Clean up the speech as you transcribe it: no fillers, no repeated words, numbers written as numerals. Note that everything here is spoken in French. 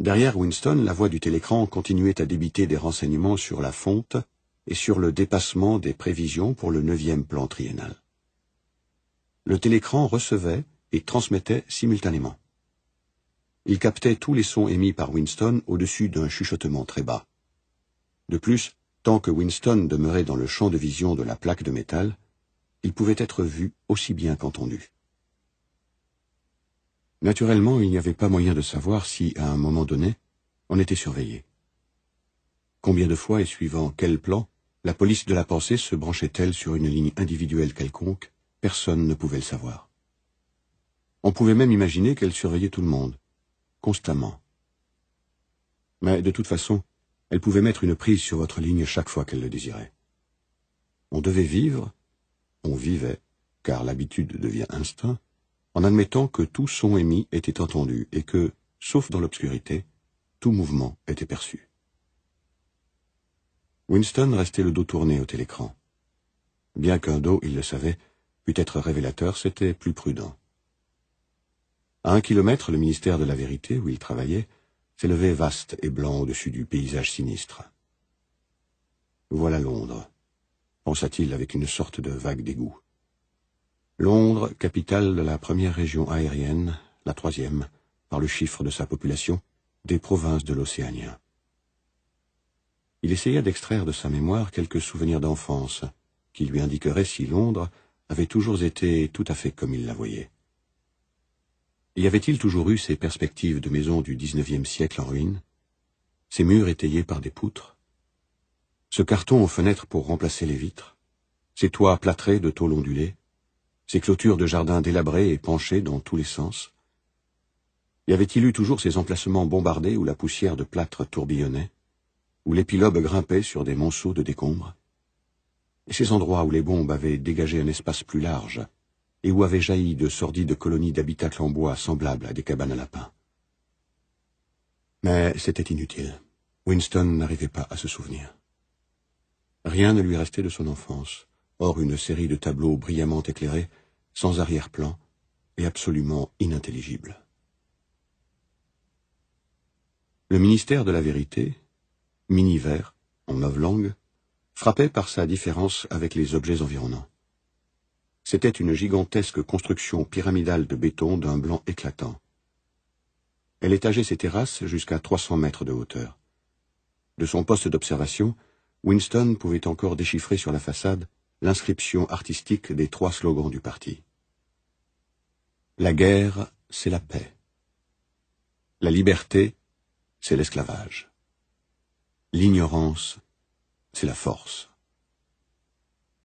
Derrière Winston, la voix du télécran continuait à débiter des renseignements sur la fonte et sur le dépassement des prévisions pour le 9e plan triennal. Le télécran recevait et transmettait simultanément. Il captait tous les sons émis par Winston au-dessus d'un chuchotement très bas. De plus, tant que Winston demeurait dans le champ de vision de la plaque de métal, il pouvait être vu aussi bien qu'entendu. Naturellement, il n'y avait pas moyen de savoir si, à un moment donné, on était surveillé. Combien de fois et suivant quel plan, la police de la pensée se branchait-elle sur une ligne individuelle quelconque, personne ne pouvait le savoir. On pouvait même imaginer qu'elle surveillait tout le monde, constamment. Mais de toute façon, elle pouvait mettre une prise sur votre ligne chaque fois qu'elle le désirait. On devait vivre, on vivait, car l'habitude devient instinct, en admettant que tout son émis était entendu et que, sauf dans l'obscurité, tout mouvement était perçu. Winston restait le dos tourné au télécran. Bien qu'un dos, il le savait, pût être révélateur, c'était plus prudent. À 1 kilomètre, le ministère de la Vérité, où il travaillait, s'élevait vaste et blanc au-dessus du paysage sinistre. Voilà Londres, pensa-t-il avec une sorte de vague dégoût. Londres, capitale de la première région aérienne, la 3e, par le chiffre de sa population, des provinces de l'Océanien. Il essaya d'extraire de sa mémoire quelques souvenirs d'enfance, qui lui indiqueraient si Londres avait toujours été tout à fait comme il la voyait. Y avait-il toujours eu ces perspectives de maisons du 19e siècle en ruine, ces murs étayés par des poutres, ce carton aux fenêtres pour remplacer les vitres, ces toits plâtrés de tôle ondulée, ces clôtures de jardins délabrées et penchées dans tous les sens? Y avait-il eu toujours ces emplacements bombardés où la poussière de plâtre tourbillonnait, où l'épilobe grimpait sur des monceaux de décombres, et ces endroits où les bombes avaient dégagé un espace plus large, et où avaient jailli de sordides colonies d'habitacles en bois semblables à des cabanes à lapins? Mais c'était inutile. Winston n'arrivait pas à se souvenir. Rien ne lui restait de son enfance, hors une série de tableaux brillamment éclairés, sans arrière-plan, et absolument inintelligibles. Le ministère de la Vérité, mini-vert, en novlangue, frappait par sa différence avec les objets environnants. C'était une gigantesque construction pyramidale de béton d'un blanc éclatant. Elle étageait ses terrasses jusqu'à 300 mètres de hauteur. De son poste d'observation, Winston pouvait encore déchiffrer sur la façade l'inscription artistique des 3 slogans du parti. La guerre, c'est la paix. La liberté, c'est l'esclavage. L'ignorance, c'est la force.